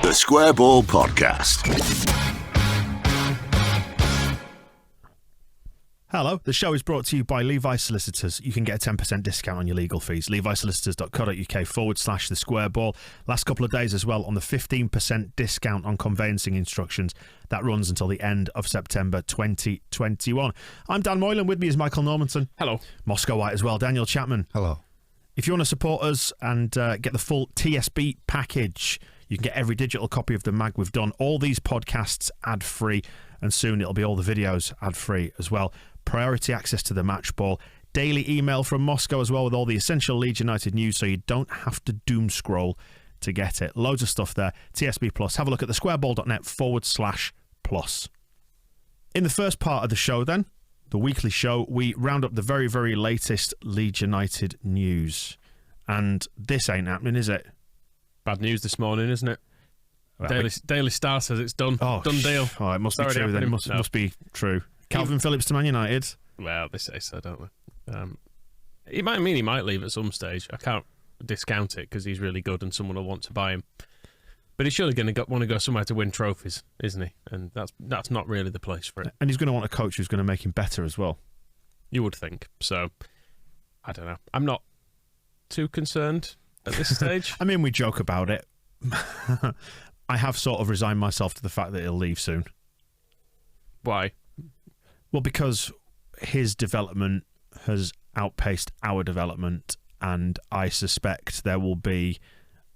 The Square Ball Podcast. Hello, the show is brought to you by Levi Solicitors. You can get a 10% discount on your legal fees. levisolicitors.co.uk/the square ball. Last couple of days as well on the 15% discount on conveyancing instructions. That runs until the end of September 2021. I'm Dan Moylan. With me is Michael Normanton. Hello. Moscow White as well. Daniel Chapman. Hello. If you want to support us and get the full TSB package, you can get every digital copy of the mag we've done. All these podcasts ad-free, and soon it'll be all the videos ad-free as well. Priority access to the match ball. Daily email from Moscow as well with all the essential Leeds United news, so you don't have to doom scroll to get it. Loads of stuff there. TSB Plus. Have a look at thesquareball.net/plus. In the first part of the show then, the weekly show, we round up the very, very latest Leeds United news. And this ain't happening, is it? Bad news this morning, isn't it? Daily Star says it's done. Oh, done deal. Oh, it must be true then. It must be true. Kalvin Phillips to Man United. Well, they say so, don't they? He might leave at some stage. I can't discount it because he's really good and someone will want to buy him. But he's surely going to want to go somewhere to win trophies, isn't he? And that's not really the place for it. And he's going to want a coach who's going to make him better as well. You would think. So, I don't know. I'm not too concerned at this stage. I mean, we joke about it. I have sort of resigned myself to the fact that he'll leave soon. Why? Well, because his development has outpaced our development, and I suspect there will be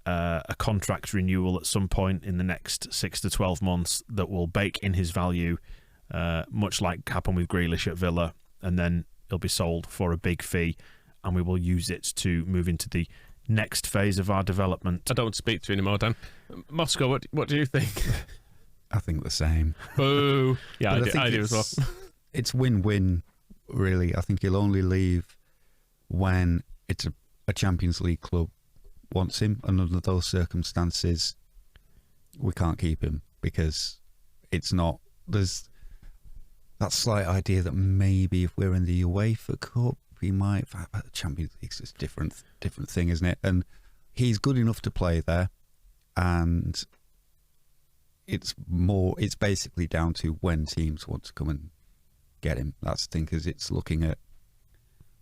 a contract renewal at some point in the next 6 to 12 months that will bake in his value, much like happened with Grealish at Villa, and then he'll be sold for a big fee, and we will use it to move into the next phase of our development. I don't want to speak to you anymore, Dan. Moscow, what do you think? I think the same. Boo. Yeah, I do as well. It's win-win, really. I think he'll only leave when it's a Champions League club wants him, and under those circumstances, we can't keep him because it's not. There's that slight idea that maybe if we're in the UEFA Cup, he might. But the Champions League's just different thing, isn't it? And he's good enough to play there, and it's basically down to when teams want to come and get him. That's the thing, because it's looking at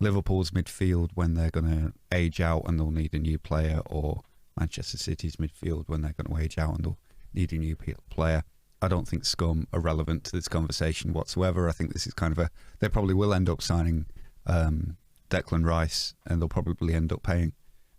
Liverpool's midfield when they're going to age out and they'll need a new player, or Manchester City's midfield when they're going to age out and they'll need a new player. I don't think Scum are relevant to this conversation whatsoever. I think this is kind of they probably will end up signing Declan Rice, and they'll probably end up paying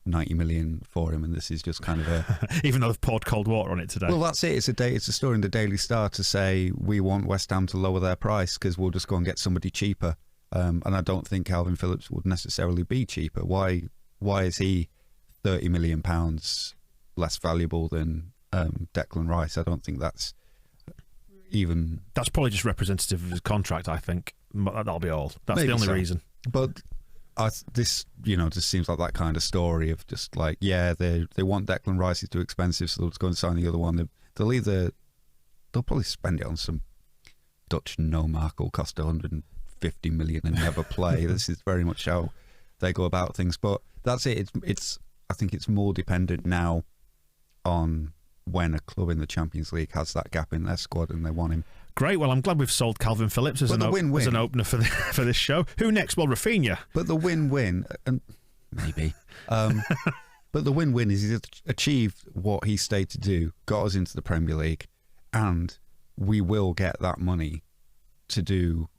90 million for him, and this is just kind of even though they've poured cold water on it today. Well, that's it. It's a story in the Daily Star to say we want West Ham to lower their price because we'll just go and get somebody cheaper. And I don't think Kalvin Phillips would necessarily be cheaper. Why is he £30 million less valuable than Declan Rice? I don't think that's even. That's probably just representative of his contract, I think. That'll be all. That's Maybe the only so. reason. But this, just seems like that kind of story of just like, yeah, they want Declan Rice, is too expensive, so they'll just go and sign the other one. They'll probably spend it on some Dutch no-mark, will cost 150 million and never play. This is very much how they go about things. But that's it. I think it's more dependent now on when a club in the Champions League has that gap in their squad and they want him. Great. Well, I'm glad we've sold Kalvin Phillips as an opener for this show. Who next? Well, Raphinha. But the win-win, and maybe, but the win-win is he's achieved what he stayed to do, got us into the Premier League, and we will get that money to do.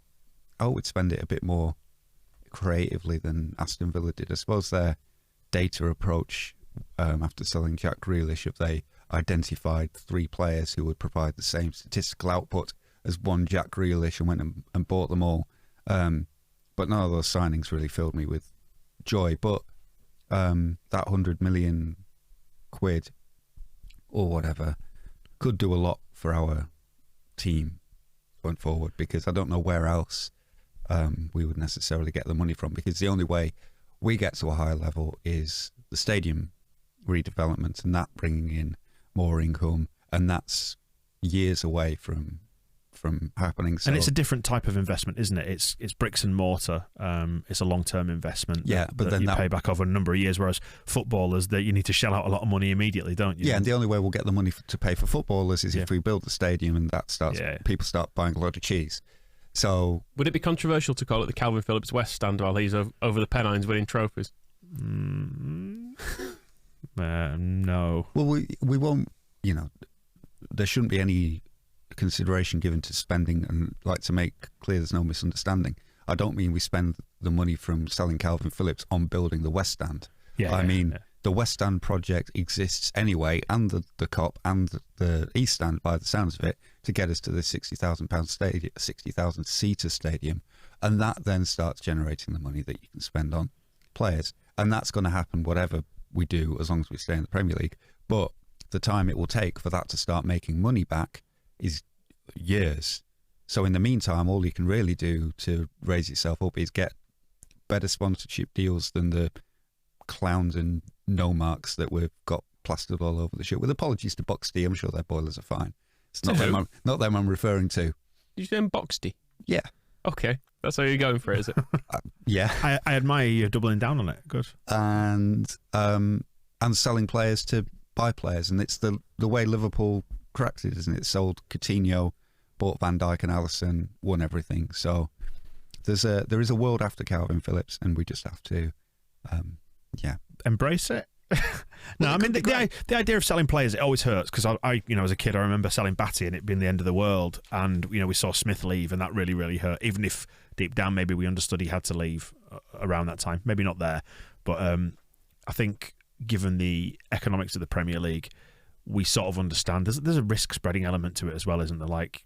I would spend it a bit more creatively than Aston Villa did. I suppose their data approach after selling Jack Grealish, if they identified 3 players who would provide the same statistical output as one Jack Grealish and went and bought them all. But none of those signings really filled me with joy. But that 100 million quid or whatever could do a lot for our team going forward, because I don't know where else we would necessarily get the money from, because the only way we get to a higher level is the stadium redevelopment and that bringing in more income, and that's years away from from happening. So. And it's a different type of investment, isn't it? It's bricks and mortar. It's a long-term investment. Yeah, but then you pay back over a number of years. Whereas footballers, that you need to shell out a lot of money immediately, don't you? Yeah, and the only way we'll get the money to pay for footballers is if we build the stadium and that starts. People start buying a lot of cheese. So would it be controversial to call it the Kalvin Phillips West Stand while he's over the Pennines winning trophies? No. Well, we won't. There shouldn't be any consideration given to spending, and like to make clear there's no misunderstanding. I don't mean we spend the money from selling Kalvin Phillips on building the West Stand. I mean the West Stand project exists anyway, and the COP and the East Stand, by the sounds of it, to get us to the £60,000 stadium, 60,000 seater stadium, and that then starts generating the money that you can spend on players, and that's going to happen whatever we do as long as we stay in the Premier League. But the time it will take for that to start making money back is years. So in the meantime, all you can really do to raise yourself up is get better sponsorship deals than the clowns and no marks that we've got plastered all over the shirt. With apologies to Boxty, I'm sure their boilers are fine. It's not them I'm referring to. Did you say Boxty? Yeah. Okay, that's how you're going for it, is it? Yeah. I admire you doubling down on it. Good. And selling players to buy players, and it's the way Liverpool cracked it, isn't it? Sold Coutinho, bought Van Dijk and Alisson, won everything. So there is a world after Kalvin Phillips, and we just have to, embrace it. No, I mean the idea of selling players, it always hurts, because I as a kid I remember selling Batty and it being the end of the world, and we saw Smith leave, and that really, really hurt. Even if deep down maybe we understood he had to leave around that time, maybe not there, but I think given the economics of the Premier League, we sort of understand there's a risk spreading element to it as well, isn't there? Like,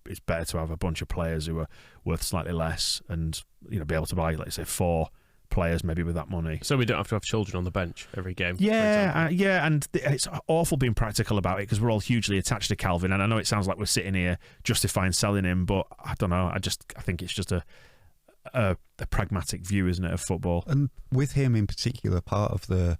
it's better to have a bunch of players who are worth slightly less, and be able to buy, let's say, 4 players maybe with that money, so we don't have to have children on the bench every game. And it's awful being practical about it, because we're all hugely attached to Kalvin, and I know it sounds like we're sitting here justifying selling him, but I don't know, I think it's just a pragmatic view, isn't it, of football. And with him in particular, part of the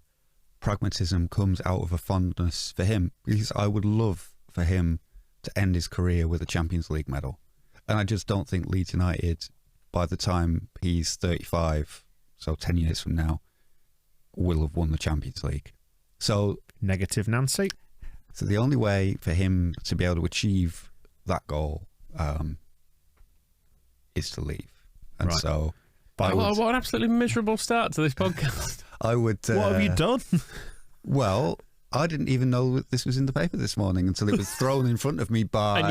pragmatism comes out of a fondness for him, because I would love for him to end his career with a Champions League medal, and I just don't think Leeds United, by the time he's 35, so 10 years from now, will have won the Champions League. So negative Nancy. So the only way for him to be able to achieve that goal is to leave. And right. So what an absolutely miserable start to this podcast. I would. What have you done? Well, I didn't even know that this was in the paper this morning until it was thrown in front of me by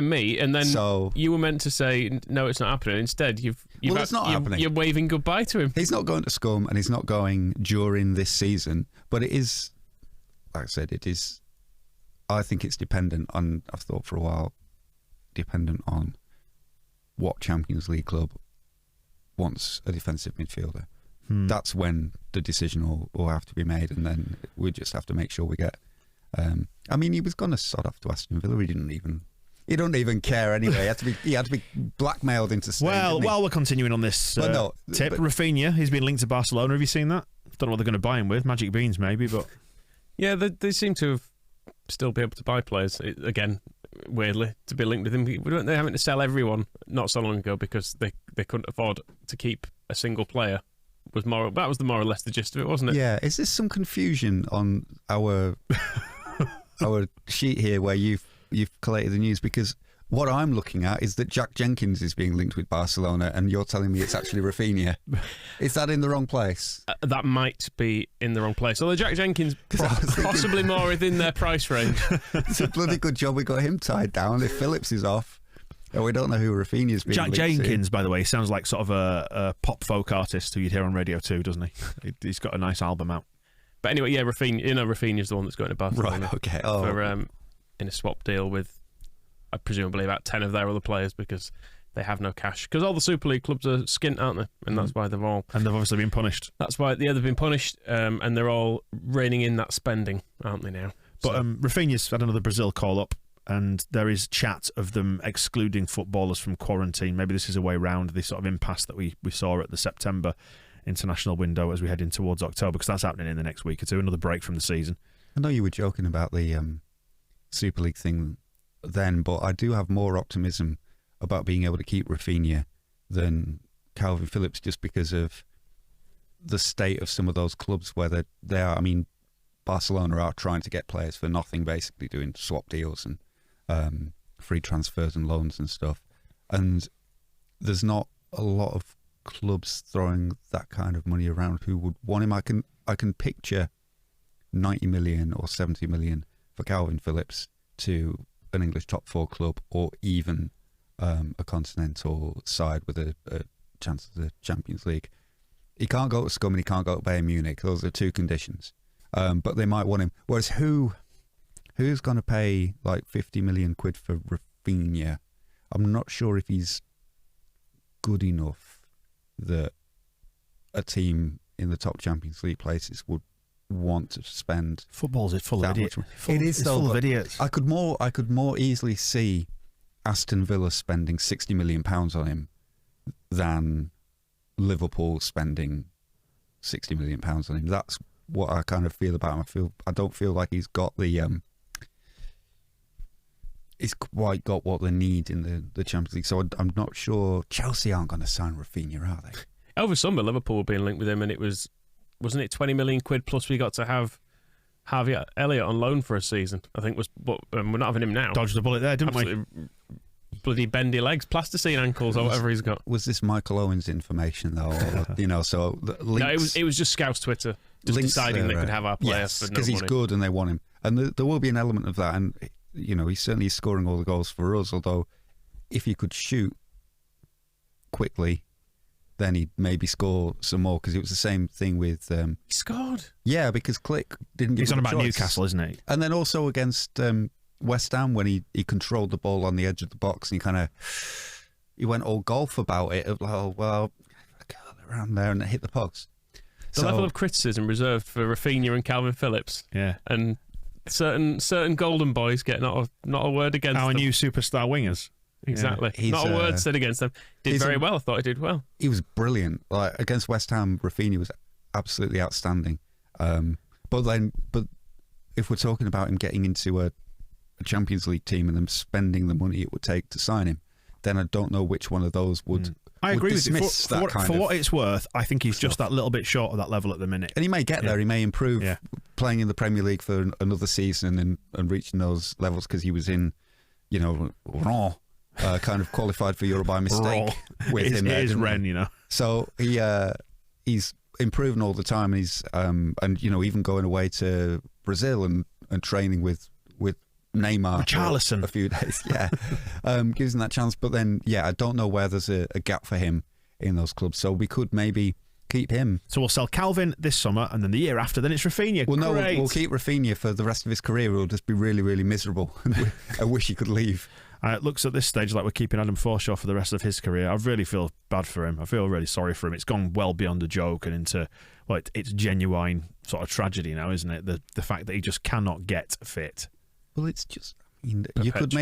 me, and then you were meant to say no, it's not happening. Instead, it's not happening. You're waving goodbye to him. He's not going to Scum, and he's not going during this season. But it is, like I said, it is. I think it's dependent on. I've thought for a while, dependent on what Champions League club wants a defensive midfielder. That's when the decision will have to be made, and then we just have to make sure we get. I mean, he was going to sod off to Aston Villa. He don't even care anyway. He had to be blackmailed into staying. Well, while we're continuing on this tip, Raphinha, he's been linked to Barcelona. Have you seen that? Don't know what they're going to buy him with. Magic beans, maybe, but yeah, they seem to have still be able to buy players again. Weirdly, to be linked with him, they're having to sell everyone not so long ago because they couldn't afford to keep a single player. That was the more or less the gist of it, wasn't it? Yeah. Is there some confusion on our sheet here where you've collated the news? Because what I'm looking at is that Jack Jenkins is being linked with Barcelona, and you're telling me it's actually Raphinha. Is that in the wrong place? That might be in the wrong place. Although Jack Jenkins possibly more within their price range. It's a bloody good job we got him tied down. If Phillips is off, we don't know who Raphinha's being Jack linked Jenkins, to. By the way, sounds like sort of a pop folk artist who you'd hear on Radio 2, doesn't he? He's got a nice album out. But anyway, yeah, Raphinha's the one that's going to Barcelona. Right, okay. For in a swap deal with presumably about 10 of their other players, because they have no cash. Because all the Super League clubs are skint, aren't they? And that's why they've obviously been punished. That's why they've been punished, and they're all reining in that spending, aren't they now? But Raphinha's had another Brazil call up, and there is chat of them excluding footballers from quarantine. Maybe this is a way round the sort of impasse that we saw at the September international window as we head in towards October, because that's happening in the next week or two, another break from the season. I know you were joking about the Super League thing then, but I do have more optimism about being able to keep Raphinha than Kalvin Phillips, just because of the state of some of those clubs where they are. I mean, Barcelona are trying to get players for nothing, basically doing swap deals and free transfers and loans and stuff. And there's not a lot of clubs throwing that kind of money around who would want him. I can picture 90 million or 70 million for Kalvin Phillips to an English top 4 club, or even a continental side with a chance of the Champions League. He can't go to Scum and he can't go to Bayern Munich. Those are 2 conditions. But they might want him. Whereas who's going to pay like 50 million quid for Raphinha? I'm not sure if he's good enough that a team in the top Champions League places would want to spend. Football's full of idiots. It is full of idiots. I could more easily see Aston Villa spending £60 million on him than Liverpool spending £60 million on him. That's what I kind of feel about him. I don't feel like he's got the he's quite got what they need in the Champions League. So I'm not sure. Chelsea aren't going to sign Raphinha, are they? Over summer, Liverpool were being linked with him, and wasn't it 20 million quid plus we got to have Harvey Elliott on loan for a season, I think but we're not having him now. Dodged the bullet there, didn't we? Bloody bendy legs, plasticine ankles, or whatever he's got. Was this Michael Owen's information though? Or, so links, no, it was just Scouse Twitter just deciding they could have our player for no money. Because he's good and they want him, and there will be an element of that. And he's certainly scoring all the goals for us. Although, if he could shoot quickly, then he'd maybe score some more, because it was the same thing with... he scored. Yeah, because Click didn't give He's on about choice. Newcastle, isn't he? And then also against West Ham, when he controlled the ball on the edge of the box, and he went all golf about it, of like, oh, well, curl around there and hit the post. The level of criticism reserved for Raphinha and Kalvin Phillips. Yeah. And certain golden boys get not a word against Our them. new superstar wingers. Exactly. Yeah. Not a word said against them. Did very well. I thought he did well. He was brilliant. Like against West Ham, Raphinha was absolutely outstanding. But if we're talking about him getting into a Champions League team and them spending the money it would take to sign him, then I don't know which one of those would. I agree with you. For what it's worth, I think he's stuff. just that little bit short of that level at the minute. And he may get there. He may improve playing in the Premier League for another season and reaching those levels, because he was in, Rouen. Kind of qualified for Europe by mistake with him. It is Rennes, So he's improving all the time. And he's even going away to Brazil and training with Neymar Richarlison for a few days. Gives him that chance. But then I don't know where there's a gap for him in those clubs. So we could maybe keep him. So we'll sell Kalvin this summer, and then the year after, then it's Raphinha. Well, no, Great. we'll keep Raphinha for the rest of his career. He'll just be really, really miserable. I wish he could leave. It looks at this stage like we're keeping Adam Forshaw for the rest of his career. I really feel bad for him. I feel really sorry for him. It's gone well beyond a joke and into it's genuine sort of tragedy now, isn't it? The fact that he just cannot get fit. Well, it's just you could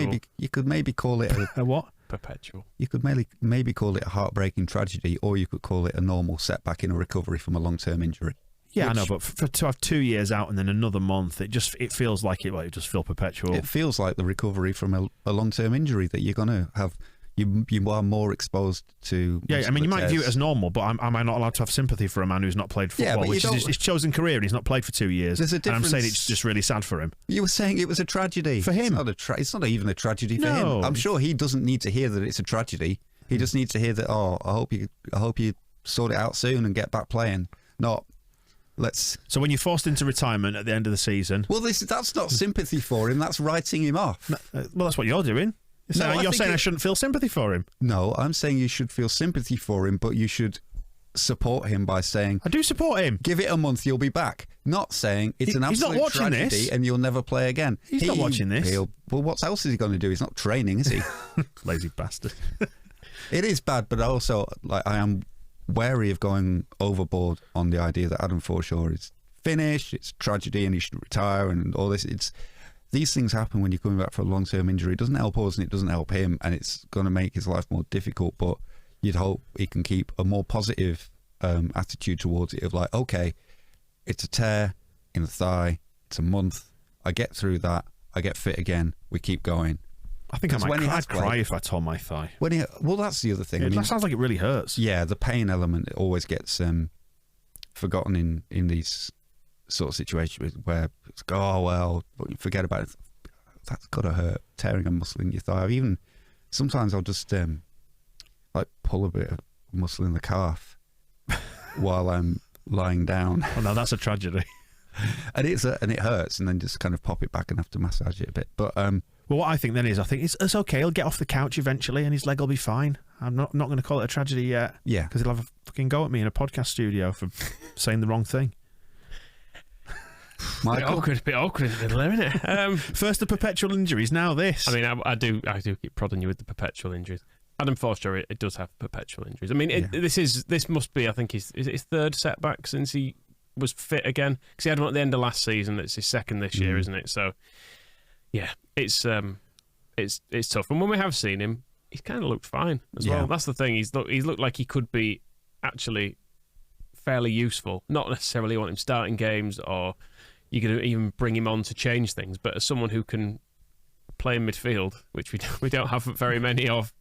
maybe call it a what? Perpetual. You could maybe call it a heartbreaking tragedy, or you could call it a normal setback in a recovery from a long-term injury. Yeah, I know, but to have 2 years out and then another month, it feels like it just feel perpetual. It feels like the recovery from a long-term injury that you're going to have. You are more exposed to. Yeah, I mean, you might view it as normal, but am I not allowed to have sympathy for a man who's not played football, which is his chosen career, and he's not played for 2 years? There's a difference. And I'm saying it's just really sad for him. You were saying it was a tragedy for him. It's not even a tragedy for him. I'm sure he doesn't need to hear that it's a tragedy. He just needs to hear that. Oh, I hope you sort it out soon and get back playing. Not. So when you're forced into retirement at the end of the season... Well, that's not sympathy for him. That's writing him off. Well, that's what you're doing. You're saying I shouldn't feel sympathy for him. No, I'm saying you should feel sympathy for him, but you should support him by saying... I do support him. Give it a month, you'll be back. Not saying it's an absolute tragedy and you'll never play again. He's not watching this. Well, what else is he going to do? He's not training, is he? Lazy bastard. It is bad, but also I am wary of going overboard on the idea that Adam Forshaw is finished, it's tragedy and he should retire and all this. These things happen when you're coming back for a long-term injury. It doesn't help us and it doesn't help him, and it's going to make his life more difficult, but you'd hope he can keep a more positive attitude towards it of like, okay, it's a tear in the thigh, it's a month, I get through that, I get fit again, we keep going. I think when he has I'd cry if I tore my thigh. Well, that's the other thing. That sounds like it really hurts. Yeah, the pain element always gets forgotten in these sort of situations where it's go, oh well, but you forget about it. That's gotta hurt, tearing a muscle in your thigh. Even sometimes I'll just like pull a bit of muscle in the calf while I'm lying down. Oh no, that's a tragedy. And it hurts, and then just kind of pop it back and have to massage it a bit. But well, what I think then is, I think it's okay. He'll get off the couch eventually, and his leg will be fine. I'm not going to call it a tragedy yet. Yeah, because he'll have a fucking go at me in a podcast studio for saying the wrong thing. Michael, bit awkward in the middle there, isn't it? First the perpetual injuries, now this. I mean, I do keep prodding you with the perpetual injuries. Adam Forshaw, it does have perpetual injuries. I mean, this must be, I think, his third setback since he was fit again, because he had one at the end of last season. It's his second this year, isn't it? So, yeah, it's tough. And when we have seen him, he's kind of looked fine as well. That's the thing. He's looked like he could be actually fairly useful. Not necessarily want him starting games, or you could even bring him on to change things. But as someone who can play in midfield, which we don't have very many of.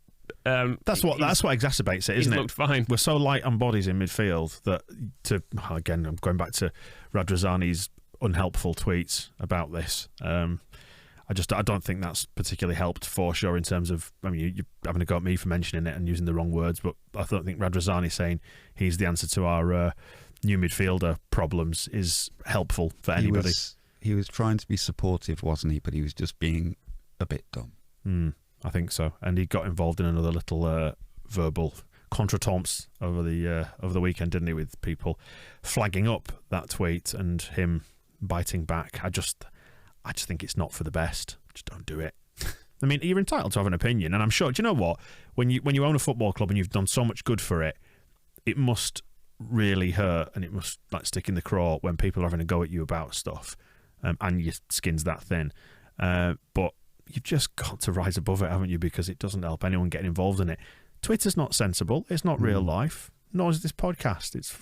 That's what exacerbates it, isn't it? He's looked fine. We're so light on bodies in midfield that again, I'm going back to Radrazani's unhelpful tweets about this. I don't think that's particularly helped Forshaw in terms of, I mean, you're having a go at me for mentioning it and using the wrong words, but I don't think Radrazani saying he's the answer to our new midfielder problems is helpful for anybody. He was trying to be supportive, wasn't he? But he was just being a bit dumb. I think so, and he got involved in another little verbal contretemps over the weekend, didn't he? With people flagging up that tweet and him biting back. I just think it's not for the best. Just don't do it. I mean, you're entitled to have an opinion, and I'm sure. Do you know what? When you own a football club and you've done so much good for it, it must really hurt, and it must like stick in the craw when people are having a go at you about stuff, and your skin's that thin. But you've just got to rise above it, haven't you? Because it doesn't help anyone getting involved in it. Twitter's not sensible. It's not real life. Nor is this podcast. It's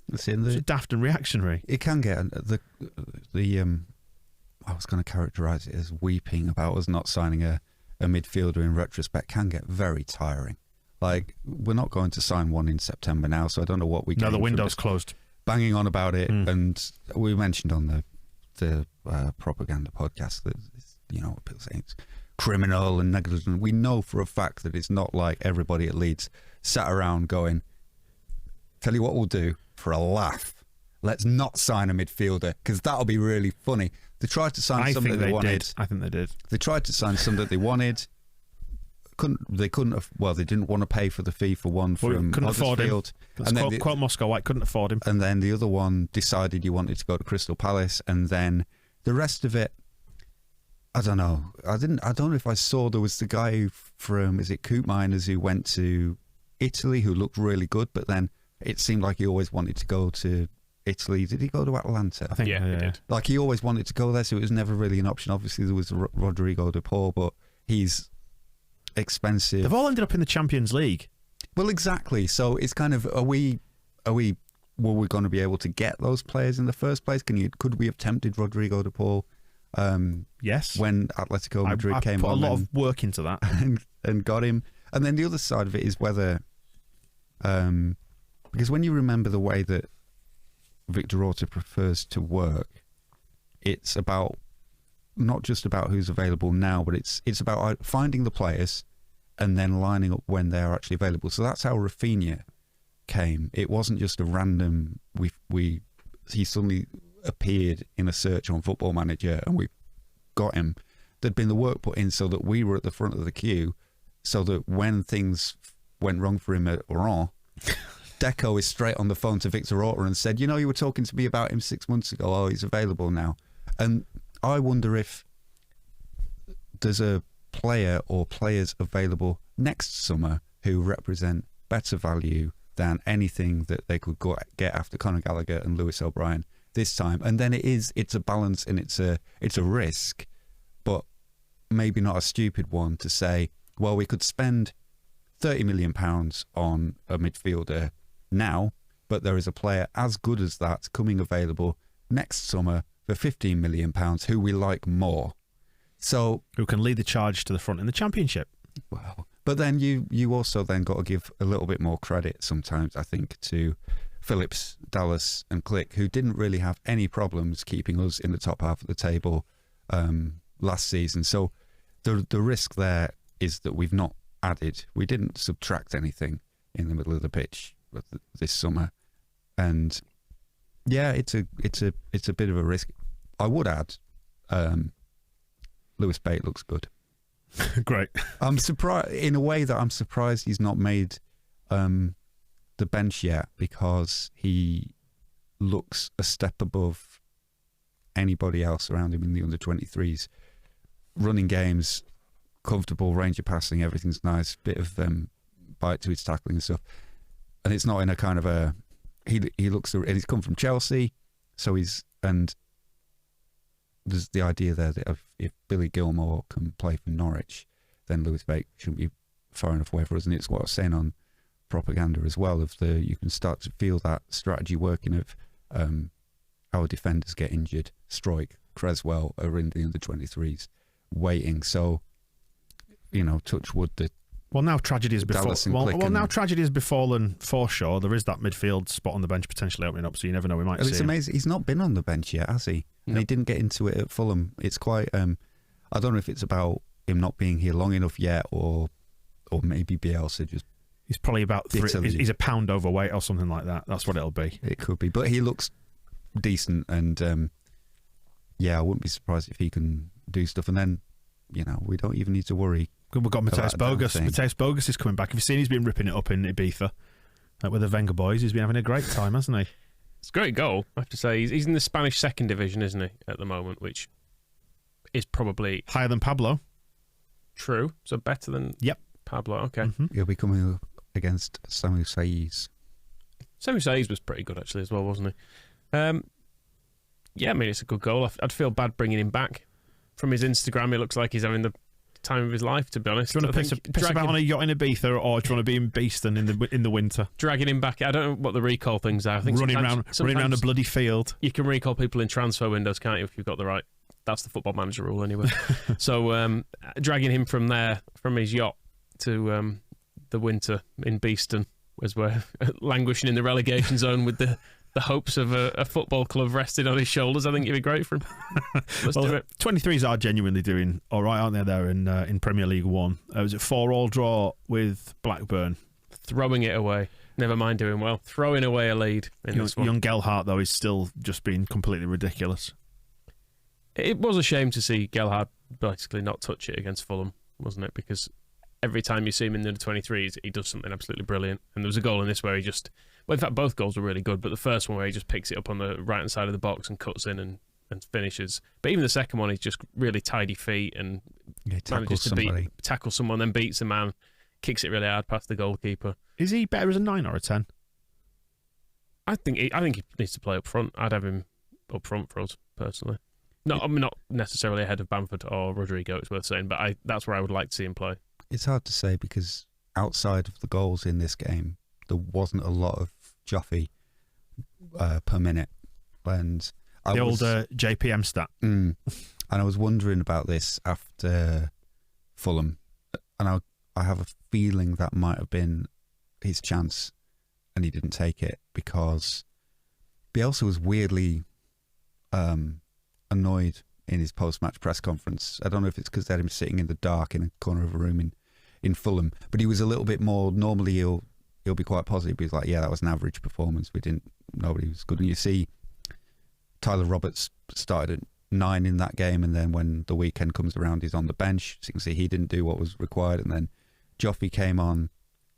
it's daft and reactionary. It can get the I was going to characterise it as weeping about us not signing a midfielder in retrospect can get very tiring. Like, we're not going to sign one in September now, so I don't know what we. No, the window's closed. Banging on about it, and we mentioned on the propaganda podcast that people saying it's criminal and negligent. We know for a fact that it's not like everybody at Leeds sat around going, "Tell you what we'll do for a laugh. Let's not sign a midfielder because that'll be really funny." They tried to sign somebody they wanted. I think they did. They tried to sign somebody they wanted. They didn't want to pay for the fee for one from couldn't afford him. And then quote Moscow White, couldn't afford him. And then the other one decided he wanted to go to Crystal Palace, and then the rest of it, I don't know. I don't know if I saw there was the guy from, is it Coop Miners, who went to Italy, who looked really good, but then it seemed like he always wanted to go to Italy. Did he go to Atalanta? I think he did. Like, he always wanted to go there, so it was never really an option. Obviously, there was Rodrigo de Paul, but he's expensive. They've all ended up in the Champions League. Well, exactly. So it's kind of, were we going to be able to get those players in the first place? Could we have tempted Rodrigo de Paul? Yes. When Atletico Madrid came put on, a lot of work into that and got him. And then the other side of it is whether, because when you remember the way that Victor Orta prefers to work, it's about not just about who's available now, but it's about finding the players and then lining up when they're actually available. So that's how Raphinha came. It wasn't just a random. He suddenly appeared in a search on Football Manager and we got him. There'd been the work put in so that we were at the front of the queue, so that when things went wrong for him at Oran, Deco is straight on the phone to Victor Orta and said, you were talking to me about him 6 months ago. Oh, he's available now. And I wonder if there's a player or players available next summer who represent better value than anything that they could get after Conor Gallagher and Lewis O'Brien this time. And then it's a balance and it's a risk, but maybe not a stupid one, to say, well, we could spend £30 million on a midfielder now, but there is a player as good as that coming available next summer for £15 million who we like more. So who can lead the charge to the front in the Championship. Well, but then you also then got to give a little bit more credit sometimes, I think, to Phillips, Dallas and Click, who didn't really have any problems keeping us in the top half of the table last season. So the risk there is that we've not added. We didn't subtract anything in the middle of the pitch this summer. And yeah, it's a bit of a risk. I would add Lewis Bate looks good. Great. I'm surprised in a way that I'm surprised he's not made the bench yet, because he looks a step above anybody else around him in the under-23s. Running games, comfortable, range of passing, everything's nice, bit of bite to his tackling and stuff. And it's not in a kind of a... He looks... And he's come from Chelsea, so he's... And there's the idea there that if Billy Gilmore can play for Norwich, then Lewis Bate shouldn't be far enough away for us. And it's what I was saying on propaganda as well, of you can start to feel that strategy working of our defenders get injured. Stroik, Creswell are in the under-23s waiting. So, touch wood that... Well, now tragedy has befallen. Now tragedy has befallen Forshaw. There is that midfield spot on the bench potentially opening up, so you never know. We might see. It's amazing. He's not been on the bench yet, has he? And he didn't get into it at Fulham. It's quite. I don't know if it's about him not being here long enough yet, or maybe Bielsa just. He's probably about he's a pound overweight or something like that. That's what it'll be. It could be, but he looks decent, and I wouldn't be surprised if he can do stuff. And then, we don't even need to worry. We've got Mateusz Bogusz. Mateusz Bogusz is coming back. Have you seen? He's been ripping it up in Ibiza with the Wenger boys. He's been having a great time, hasn't he? It's a great goal, I have to say. He's in the Spanish second division, isn't he, at the moment, which is probably... higher than Pablo. True. So better than Pablo. Okay. Mm-hmm. He'll be coming up against Samu Saiz. Samu Saiz was pretty good, actually, as well, wasn't he? I mean, it's a good goal. I'd feel bad bringing him back. From his Instagram, it looks like he's having the time of his life, to be honest. Do you want to piss about on a yacht in Ibiza, or do you want to be in Beeston in the winter? Dragging him back. I don't know what the recall things are. I think running around a bloody field. You can recall people in transfer windows, can't you, if you've got the right... That's the Football Manager rule, anyway. So dragging him from his yacht to the winter in Beeston, as we're languishing in the relegation zone with the hopes of a football club rested on his shoulders. I think it'd be great for him. Let's do it. 23s are genuinely doing all right, aren't they? There in Premier League One. Was it 4-4 draw with Blackburn? Throwing it away. Never mind doing well. Throwing away a lead in this one. Young Gelhardt, though, is still just being completely ridiculous. It was a shame to see Gelhardt basically not touch it against Fulham, wasn't it? Because every time you see him in the 23s, he does something absolutely brilliant. And there was a goal in this where he just... Well, in fact, both goals were really good, but the first one where he just picks it up on the right-hand side of the box and cuts in and finishes. But even the second one, he's just really tidy feet and manages to tackle someone, then beats the man, kicks it really hard past the goalkeeper. Is he better as a 9 or a 10? I think he needs to play up front. I'd have him up front for us, personally. No, I'm not necessarily ahead of Bamford or Rodrigo, it's worth saying, but that's where I would like to see him play. It's hard to say, because outside of the goals in this game, there wasn't a lot of Joffy per minute. And the old JPM stat. And I was wondering about this after Fulham, and I have a feeling that might have been his chance and he didn't take it, because Bielsa was weirdly annoyed in his post-match press conference. I don't know if it's because they had him sitting in the dark in a corner of a room in Fulham, but he was a little bit more... Normally he'll be quite positive. He's like, yeah, that was an average performance. Nobody was good. And you see Tyler Roberts started at 9 in that game, and then when the weekend comes around, he's on the bench. So you can see he didn't do what was required, and then Joffy came on,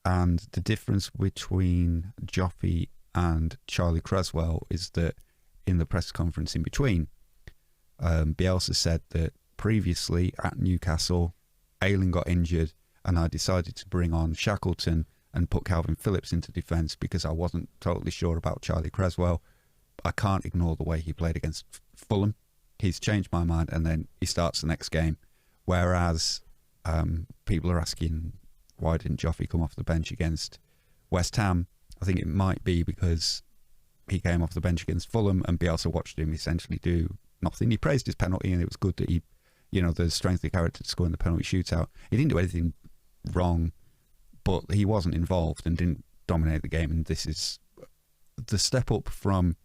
and the difference between Joffy and Charlie Creswell is that in the press conference in between, Bielsa said that previously at Newcastle, Ayling got injured, and I decided to bring on Shackleton and put Kalvin Phillips into defence because I wasn't totally sure about Charlie Creswell. I can't ignore the way he played against Fulham. He's changed my mind, and then he starts the next game. Whereas people are asking, why didn't Joffy come off the bench against West Ham? I think it might be because he came off the bench against Fulham and Bielsa watched him essentially do nothing. He praised his penalty, and it was good that he the strength of character to score in the penalty shootout. He didn't do anything wrong, but he wasn't involved and didn't dominate the game. And this is the step up from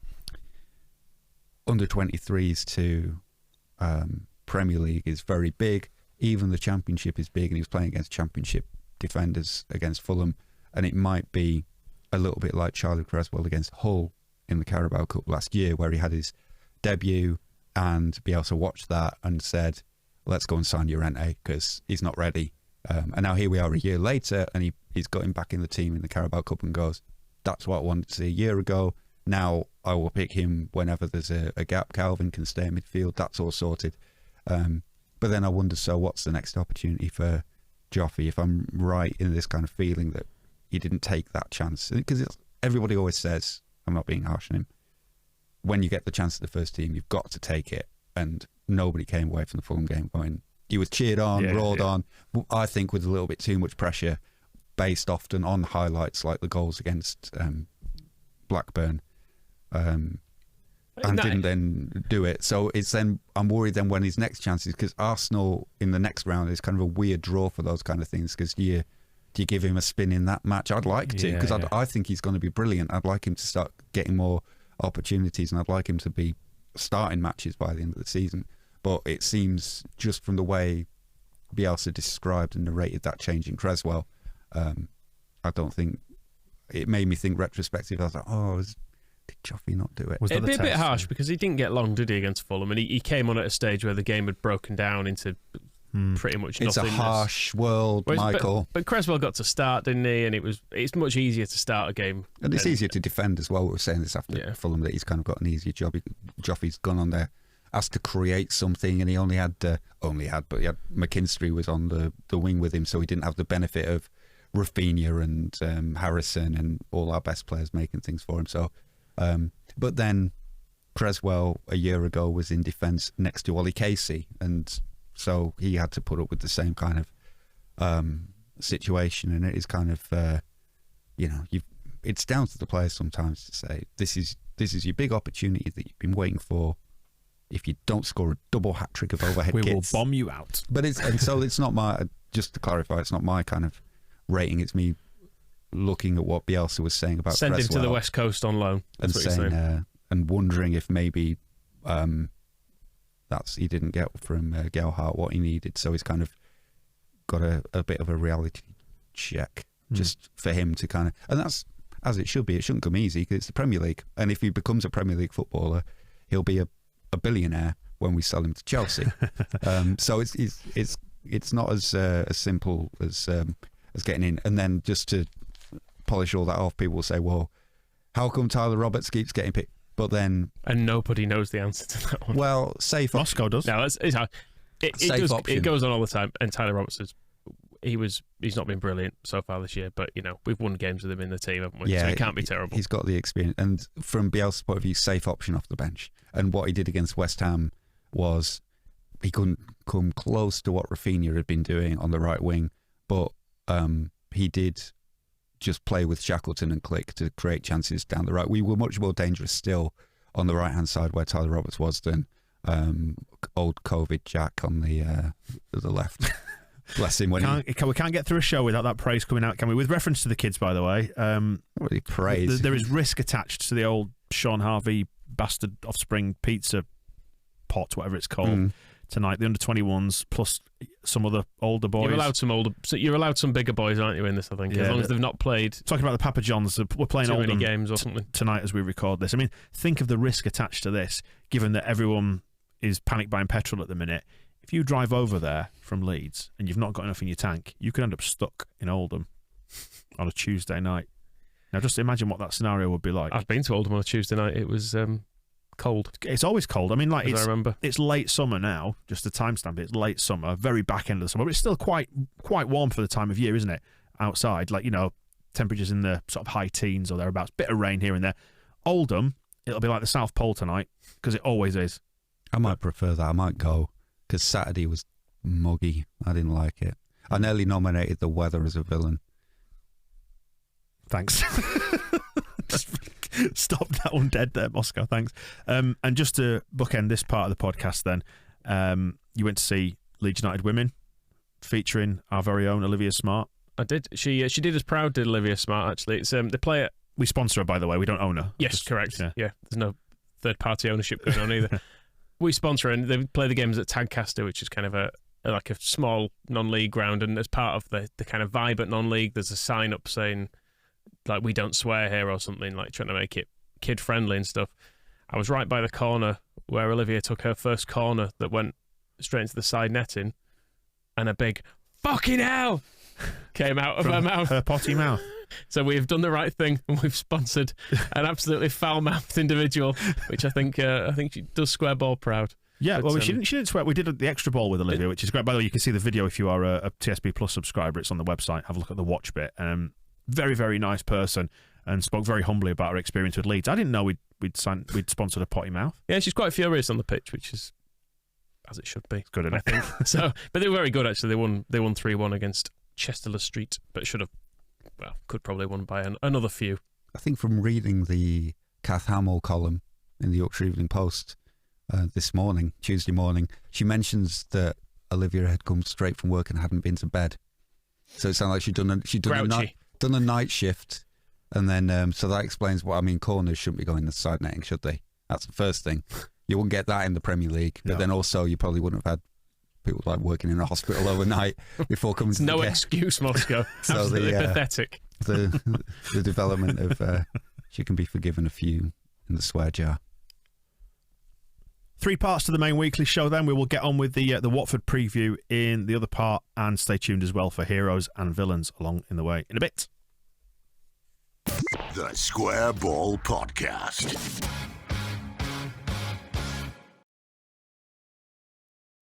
under 23s to Premier League is very big. Even the Championship is big, and he was playing against Championship defenders against Fulham, and it might be a little bit like Charlie Creswell against Hull in the Carabao Cup last year, where he had his debut and Bielsa watched that and said, let's go and sign Llorente because he's not ready. And now here we are a year later, and he's got him back in the team in the Carabao Cup and goes, that's what I wanted to see a year ago. Now I will pick him whenever there's a gap. Kalvin can stay in midfield. That's all sorted. But then I wonder, so what's the next opportunity for Joffy? If I'm right in this kind of feeling that he didn't take that chance. Because everybody always says, I'm not being harsh on him, when you get the chance at the first team, you've got to take it. And nobody came away from the Fulham game going, he was cheered on, roared on, I think with a little bit too much pressure, based often on highlights like the goals against Blackburn. And didn't then do it. So I'm worried then when his next chances, because Arsenal in the next round is kind of a weird draw for those kind of things, because do you give him a spin in that match? I'd like to, because I think he's going to be brilliant. I'd like him to start getting more opportunities, and I'd like him to be starting matches by the end of the season. But it seems, just from the way Bielsa described and narrated that change in Creswell, I don't think, it made me think retrospective. I was like, did Joffy not do it? It'd be a bit harsh because he didn't get long, did he, against Fulham? And he came on at a stage where the game had broken down into pretty much it's nothingness. A harsh world, Michael. But Creswell got to start, didn't he? And it's much easier to start a game. And it's easier to defend as well. We were saying this after Fulham, that he's kind of got an easier job. Joffy's gone on there, asked to create something, and he only had McKinstry was on the wing with him, so he didn't have the benefit of Raphinha and Harrison and all our best players making things for him. So, but then Creswell a year ago was in defence next to Ollie Casey, and so he had to put up with the same kind of situation. And it is kind of, it's down to the players sometimes to say, this is your big opportunity that you've been waiting for. If you don't score a double hat trick of overhead we kits, will bomb you out. But it's not my, just to clarify, it's not my kind of rating. It's me looking at what Bielsa was saying about Send Creswell him to the West Coast on loan. That's and what saying, you're saying. And wondering if maybe he didn't get from Gelhardt what he needed, so he's kind of got a bit of a reality check just for him to kind of, and that's as it should be. It shouldn't come easy because it's the Premier League, and if he becomes a Premier League footballer, he'll be a billionaire when we sell him to Chelsea. So it's not as simple as getting in. And then just to polish all that off, people will say, well, how come Tyler Roberts keeps getting picked? But then... And nobody knows the answer to that one. Well, safe... Moscow does. No, it's hard. It goes on all the time. And Tyler Roberts, he's not been brilliant so far this year, but, we've won games with him in the team, haven't we? Yeah, so he can't be terrible. He's got the experience. And from Bielsa's point of view, safe option off the bench. And what he did against West Ham was he couldn't come close to what Raphinha had been doing on the right wing, but he did just play with Shackleton and Click to create chances down the right. We were much more dangerous still on the right-hand side where Tyler Roberts was than old COVID Jack on the left. Bless him. We can't get through a show without that praise coming out, can we? With reference to the kids, by the way. What praise? There is risk attached to the old Sean Harvey bastard offspring pizza pot, whatever it's called, tonight. The under-21s plus some other older boys. You're allowed some bigger boys, aren't you, in this, I think? As long as they've not played... Talking about the Papa Johns, we're playing too many Oldham games or something tonight as we record this. I mean, think of the risk attached to this, given that everyone is panic buying petrol at the minute. If you drive over there from Leeds and you've not got enough in your tank, you could end up stuck in Oldham on a Tuesday night. Now, just imagine what that scenario would be like. I've been to Oldham on a Tuesday night. It was cold. It's always cold. I mean, I remember. It's late summer now. Just to timestamp it, it's late summer, very back end of the summer, but it's still quite warm for the time of year, isn't it? Outside, temperatures in the sort of high teens or thereabouts. Bit of rain here and there. Oldham, it'll be like the South Pole tonight because it always is. I might prefer that. I might go. Because Saturday was muggy. I didn't like it. I nearly nominated the weather as a villain. Thanks. Just stop that one dead there, Moscow. Thanks. And just to bookend this part of the podcast then, You went to see Leeds United Women, featuring our very own Olivia Smart. I did. She did us proud, did Olivia Smart, actually. It's they play at... We sponsor her, by the way. We don't own her. Yes, correct. Yeah, there's no third-party ownership going on either. We sponsor her, and they play the games at Tadcaster, which is kind of a small non-league ground, and as part of the kind of vibe at non-league, there's a sign up saying, like, we don't swear here or something, like trying to make it kid-friendly and stuff. I was right by the corner where Olivia took her first corner that went straight into the side netting, and a big "fucking hell" came out of her mouth. Her potty mouth. So we've done the right thing, and we've sponsored an absolutely foul-mouthed individual, which I think she does Square Ball proud. Yeah, but, well, she didn't swear. We did the extra ball with Olivia, which is great. By the way, you can see the video if you are a TSB Plus subscriber. It's on the website. Have a look at the watch bit. Very, very nice person, and spoke very humbly about her experience with Leeds. I didn't know we'd sponsored a potty mouth. Yeah, she's quite furious on the pitch, which is as it should be. It's good, isn't I it? think. So, but they were very good actually. They won 3-1 against Chesterless Street, but should have. Well, could probably won by another few. I think from reading the Kath Hamill column in the Yorkshire Evening Post this morning, Tuesday morning, she mentions that Olivia had come straight from work and hadn't been to bed. So it sounded like she'd done a night shift, and then so that explains what I mean. Corners shouldn't be going to side netting, should they? That's the first thing. You wouldn't get that in the Premier League, but then also you probably wouldn't have had people like working in a hospital overnight before coming to no the excuse, Moscow. So Absolutely pathetic. The development of she can be forgiven a few in the swear jar. 3 parts to the main weekly show. Then we will get on with the Watford preview in the other part, and stay tuned as well for heroes and villains along in the way in a bit. The Square Ball Podcast.